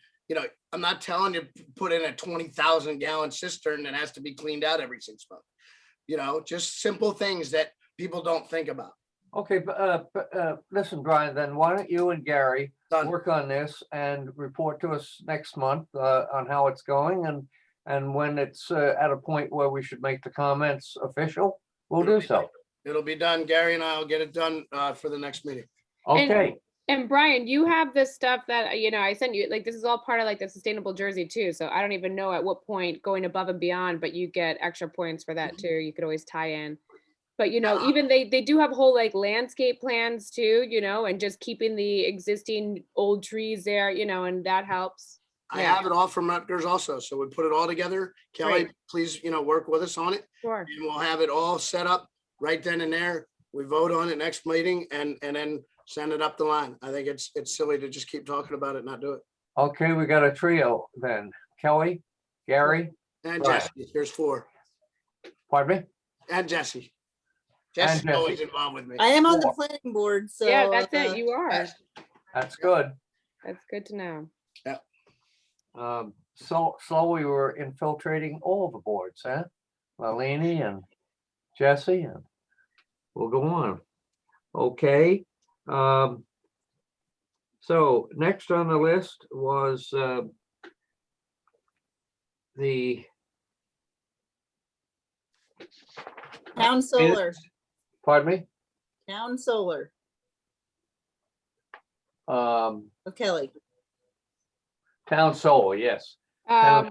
D: I'm not telling you put in a 20,000 gallon cistern that has to be cleaned out every 6 months. Just simple things that people don't think about.
A: Okay, but listen, Brian, then why don't you and Gary
D: Done.
A: work on this and report to us next month on how it's going, and when it's at a point where we should make the comments official, we'll do so.
D: It'll be done. Gary and I will get it done for the next meeting.
A: Okay,
C: And Brian, you have this stuff that, I sent you, like, this is all part of like the Sustainable Jersey too. So I don't even know at what point going above and beyond, but you get extra points for that too. You could always tie in. But, even they do have whole like landscape plans too, and just keeping the existing old trees there, and that helps.
D: I
C: Yeah.
D: have it all from Rutgers also, so we put it all together. Kelly,
C: Great.
D: please, work with us on it,
C: Sure.
D: and we'll have it all set up right then and there. We vote on it next meeting and then send it up the line. I think it's silly to just keep talking about it and not do it.
A: okay, we got a trio then. Kelly, Gary,
D: And
A: Right.
D: Jesse, there's 4.
A: pardon me?
D: And Jesse. Jesse's
A: Jesse.
D: always involved with me.
B: I am on the
A: Four.
B: planning board, so.
C: Yeah, that's it. You are.
A: That's good.
C: That's good to know.
A: So slowly we're infiltrating all the boards, huh? Marlene and Jesse, and we'll go on. Okay. So next on the list was the
B: Town solar,
A: pardon me,
B: town solar.
A: um,
B: of Kelly.
A: town solar, yes. Now-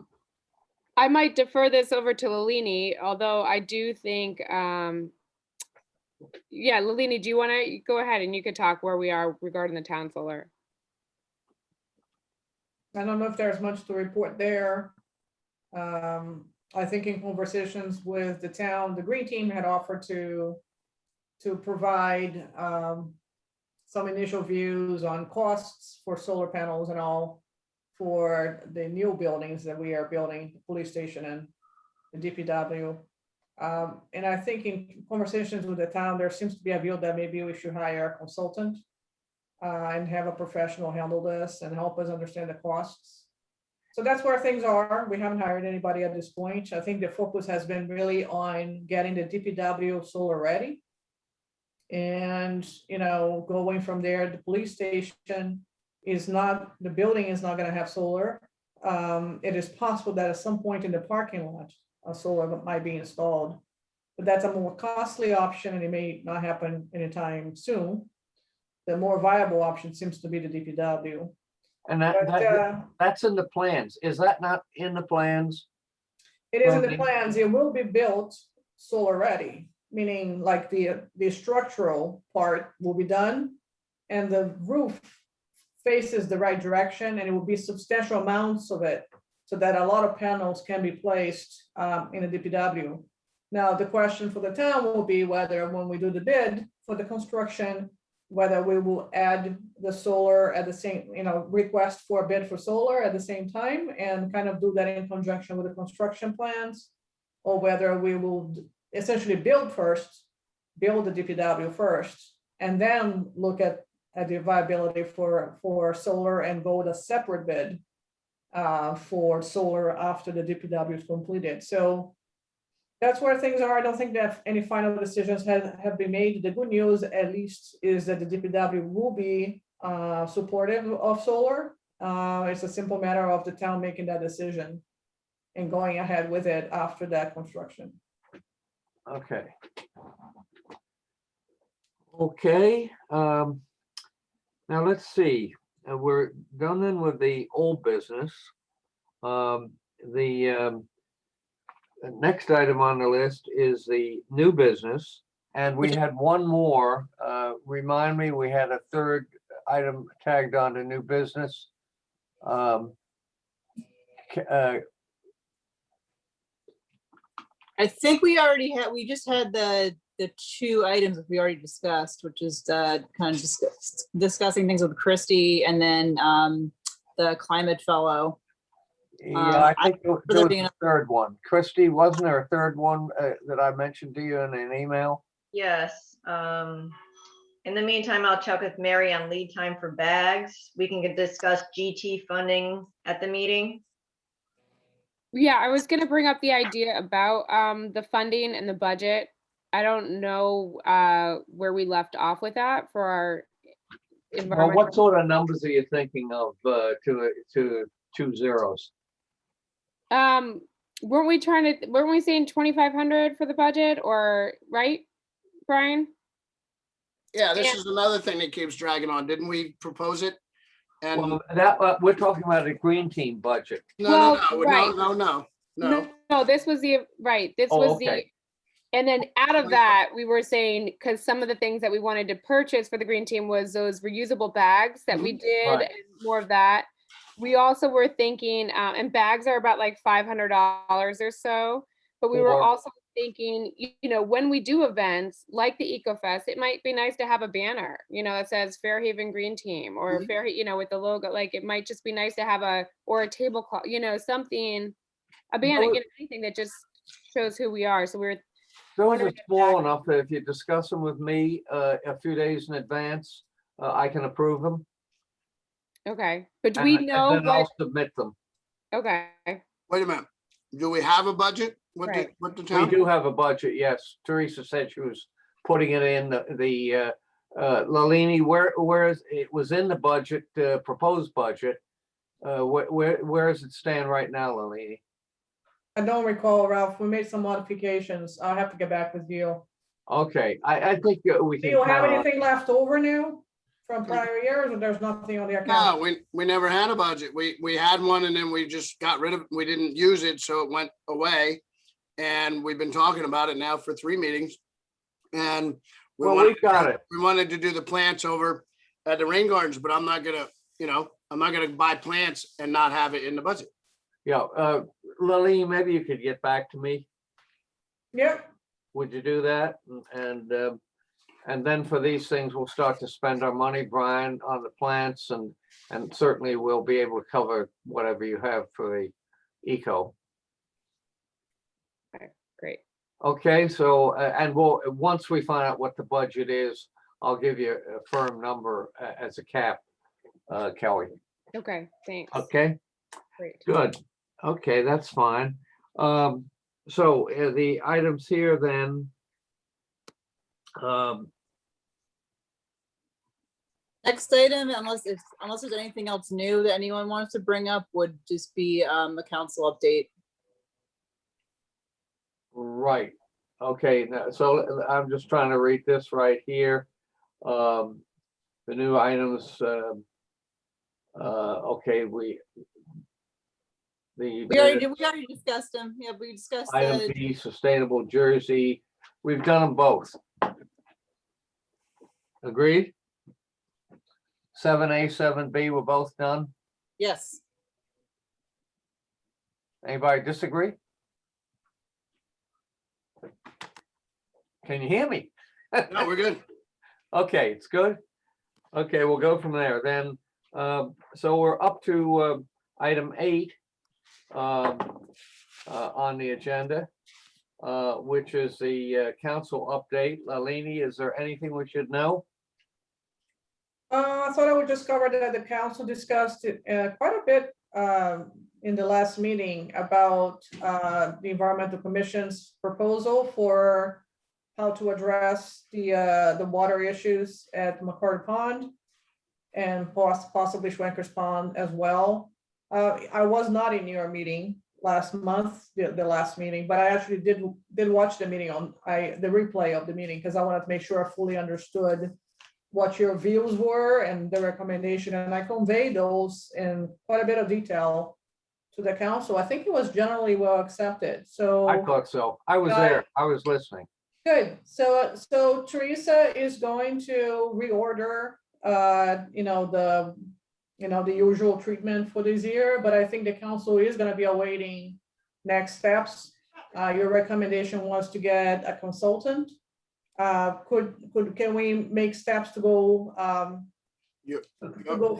C: I might defer this over to Lalini, although I do think, yeah, Lalini, do you want to go ahead and you could talk where we are regarding the town solar?
E: I don't know if there's much to report there. I think in conversations with the town, the green team had offered to provide some initial views on costs for solar panels and all for the new buildings that we are building, the police station and the DPW. And I think in conversations with the town, there seems to be a view that maybe we should hire a consultant and have a professional handle this and help us understand the costs. So that's where things are. We haven't hired anybody at this point. I think the focus has been really on getting the DPW solar ready. And, going from there, the police station the building is not gonna have solar. It is possible that at some point in the parking lot, a solar might be installed. But that's a more costly option and it may not happen anytime soon. The more viable option seems to be the DPW.
A: And
E: But
A: that's in the plans. Is that not in the plans?
E: it is in the
A: Okay.
E: plans. It will be built solar ready. meaning like the structural part will be done, and the roof faces the right direction, and it will be substantial amounts of it, so that a lot of panels can be placed in a DPW. Now, the question for the town will be whether, when we do the bid for the construction, whether we will add the solar at the same, request for a bid for solar at the same time and kind of do that in conjunction with the construction plans, or whether we will essentially build the DPW first, and then look at the viability for solar and go with a separate bid for solar after the DPW is completed. So that's where things are. I don't think that any final decisions have been made. The good news, at least, is that the DPW will be supportive of solar. It's a simple matter of the town making that decision and going ahead with it after that construction.
A: Okay. Okay, now let's see, we're done then with the old business. The next item on the list is the new business, and we had one more. Remind me, we had a third item tagged on to new business.
B: I think we just had the two items that we already discussed, which is kind of discussing things with Christie, and then the climate fellow.
A: Yeah, I think there
B: there
A: was
B: being
A: a third one. Christy, wasn't there a third one that I mentioned to you in an email?
H: Yes. In the meantime, I'll check with Mary on lead time for bags. We can discuss GT funding at the meeting.
C: Yeah, I was gonna bring up the idea about the funding and the budget. I don't know where we left off with that for our
A: Well,
C: environmental.
A: what sort of numbers are you thinking of to 2 zeros?
C: Weren't we saying 2,500 for the budget, or right, Brian?
D: Yeah, this
C: Yeah.
D: is another thing that keeps dragging on. Didn't we propose it? And
A: Well, that we're talking about a green team budget.
C: Well, right.
D: No.
C: This was the, right, this
A: Oh,
C: was the,
A: okay.
C: and then out of that, we were saying, because some of the things that we wanted to purchase for the green team was those reusable bags that we did,
A: Right.
C: and more of that. We also were thinking, and bags are about like $500 or so, but we were
A: Or-
C: also thinking, when we do events like the EcoFest, it might be nice to have a banner, that says Fairhaven Green Team, or with the logo. Like, it might just be nice to have a tablecloth, something, a banner, anything that just shows who we are. So we're
A: Those are
C: wondering if
A: small
C: that-
A: enough that if you discuss them with me a few days in advance, I can approve them.
C: Okay, but do we
A: and
C: know
A: then I'll
C: what?
A: submit them.
C: Okay,
D: Wait a minute. Do we have a budget?
C: Right.
D: What the
A: We
D: town?
A: do have a budget, yes. Teresa said she was putting it in the Lalini, where is, it was in the budget, proposed budget. Where does it stand right now, Lalini?
E: I don't recall, Ralph. We made some modifications. I'll have to get back with you.
A: Okay, I think we
E: Do
A: can
E: you have
A: count on.
E: anything left over now from prior years, or there's nothing on the account?
D: No, we never had a budget. We had one and then we just got rid of it. We didn't use it, so it went away. And we've been talking about it now for 3 meetings. And
A: Well, we've got it.
D: we wanted to do the plants over at the rain gardens, but I'm not gonna buy plants and not have it in the budget.
A: Yeah, Lily, maybe you could get back to me.
E: Yep.
A: Would you do that? And then for these things, we'll start to spend our money, Brian, on the plants, and certainly we'll be able to cover whatever you have for the eco.
C: great.
A: Okay, so, and once we find out what the budget is, I'll give you a firm number as a cap, Kelly.
C: Okay, thanks.
A: Okay,
C: Great.
A: good. Okay, that's fine. So the items here then.
B: Next item, unless there's anything else new that anyone wants to bring up, would just be a council update.
A: Right, okay, so I'm just trying to read this right here. The new items, okay, we
B: We already discussed them. Yeah, we discussed
A: item
B: the,
A: B, sustainable Jersey. we've done them both. Agreed? 7A, 7B were both done.
B: Yes.
A: Anybody disagree? Can you hear me?
D: No, we're good.
A: Okay, it's good. Okay, we'll go from there then. So we're up to item 8 on the agenda, which is the council update. Lalini, is there anything we should know?
E: I thought I would just cover that the council discussed it quite a bit in the last meeting about the environmental commission's proposal for how to address the water issues at McCord Pond and possibly Schwenker's Pond as well. I was not in your meeting last month, the last meeting, but I actually did watch the meeting on the replay of the meeting because I wanted to make sure I fully understood what your views were and the recommendation, and I conveyed those in quite a bit of detail to the council. I think it was generally well accepted, so.
A: I thought so. I was there. I was listening.
E: Good, so Teresa is going to reorder, the usual treatment for this year, but I think the council is gonna be awaiting next steps. Your recommendation was to get a consultant. Can we make steps to go,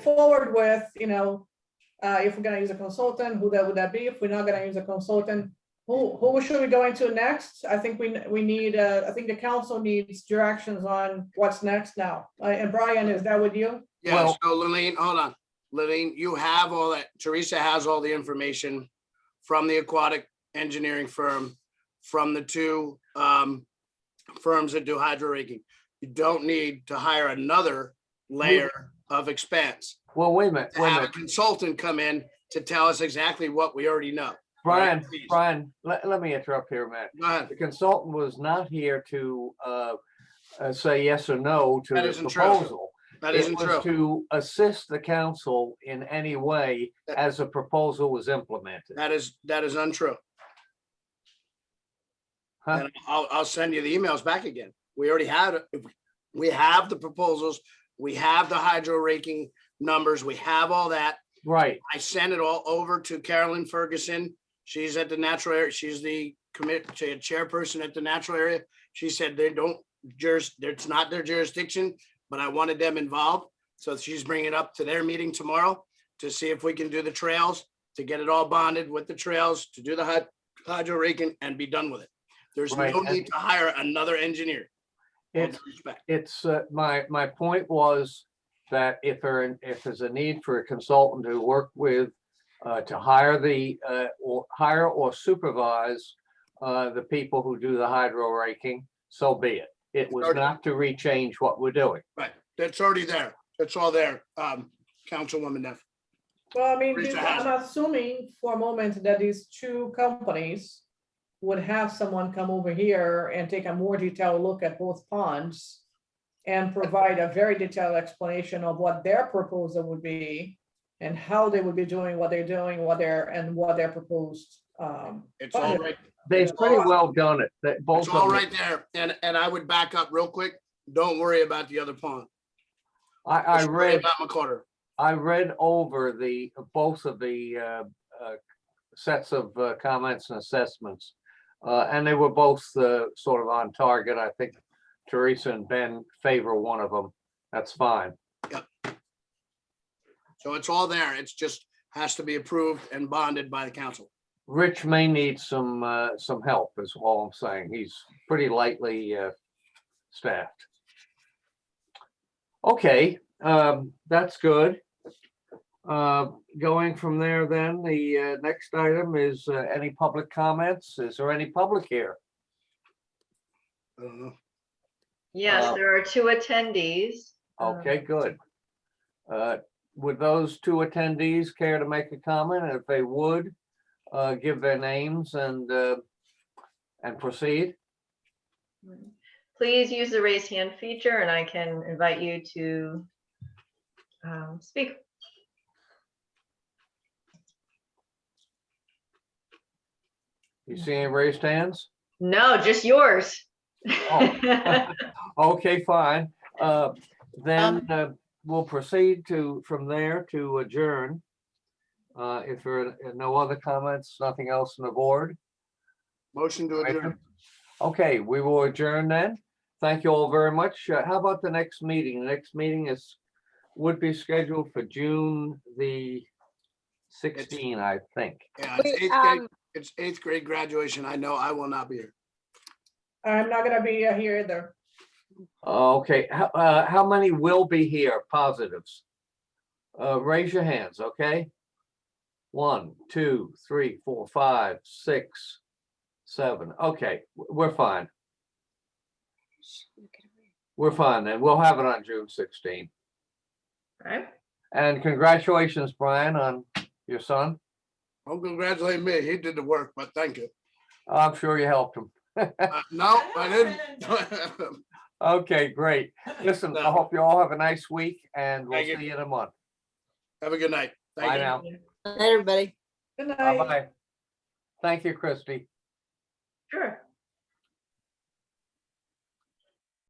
E: forward with, if we're gonna use a consultant, who would that be? If we're not gonna use a consultant, who should we go into next? I think we need, I think the council needs directions on what's next now. And Brian, is that with you?
D: Yeah,
A: Well-
D: so Lillian, hold on. Lillian, you have all that. Teresa has all the information from the aquatic engineering firm, from the two firms that do hydro raking. You don't need to hire another layer of expense.
A: Well, wait a minute,
D: To
A: wait a
D: have a
A: minute.
D: consultant come in to tell us exactly what we already know.
A: Brian,
D: Right, please.
A: Brian, let me interrupt here a minute.
D: Go ahead.
A: The consultant was not here to say yes or no to
D: That
A: the
D: isn't true.
A: proposal.
D: That
A: It
D: isn't
A: was
D: true.
A: to assist the council in any way
D: That-
A: as the proposal was implemented.
D: That is untrue.
A: Huh?
D: And I'll send you the emails back again. We already we have the proposals. We have the hydro raking numbers. We have all that.
A: Right,
D: I sent it all over to Carolyn Ferguson. She's at the natural area. She's the chairperson at the natural area. She said they don't it's not their jurisdiction, but I wanted them involved. So she's bringing it up to their meeting tomorrow to see if we can do the trails, to get it all bonded with the trails, to do the hydro raking and be done with it. There's
A: Right,
D: no
A: and-
D: need to hire another engineer. All
A: it's,
D: due respect.
A: it's, my point was that if there's a need for a consultant to work with, to hire or supervise the people who do the hydro raking, so be it. It was not to rechange what we're doing.
D: Right, that's already there. It's all there, Councilwoman Neff.
E: Well, I mean,
D: Teresa has
E: I'm assuming for a moment that these two companies would have someone come over here and take a more detailed look at both ponds and provide a very detailed explanation of what their proposal would be and how they would be doing what they're doing, what their proposed.
D: It's all right.
A: They've pretty well done it. That both
D: It's all
A: of them.
D: right there. And I would back up real quick. Don't worry about the other pond.
A: I
D: Just worry
A: read,
D: about McCarter.
A: I read over both of the sets of comments and assessments. And they were both sort of on target. I think Teresa and Ben favor one of them. That's fine.
D: So it's all there. It's just has to be approved and bonded by the council.
A: Rich may need some help is all I'm saying. He's pretty lightly staffed. Okay, that's good. Going from there then, the next item is any public comments? Is there any public here?
D: I don't know.
H: Yes, there are two attendees.
A: Okay, good. Would those two attendees care to make a comment? And if they would, give their names and proceed.
H: Please use the raise hand feature and I can invite you to speak.
A: You see any raised hands?
H: No, just yours.
A: Okay, fine. Then we'll proceed from there to adjourn. If there are no other comments, nothing else on the board.
D: Motion to adjourn.
A: Okay, we will adjourn then. Thank you all very much. How about the next meeting? The next meeting would be scheduled for June the 16th, I think.
D: Yeah, it's
C: Wait,
D: eighth grade. It's eighth grade graduation. I know I will not be here.
E: I'm not gonna be here either.
A: Okay, how many will be here, positives? Raise your hands, okay? 1, 2, 3, 4, 5, 6, 7. Okay, we're fine. We're fine then. We'll have it on June 16th.
H: Right?
A: And congratulations, Brian, on your son.
D: Don't congratulate me. He did the work, but thank you.
A: I'm sure you helped him.
D: No, I didn't.
A: Okay, great. Listen, I
D: No.
A: hope you all have a nice week and we'll
D: Thank you.
A: see you in a month.
D: Have a good night. Thank
A: Bye
D: you.
A: now.
B: Good night, everybody.
E: Good night.
A: Bye-bye. Thank you, Christy.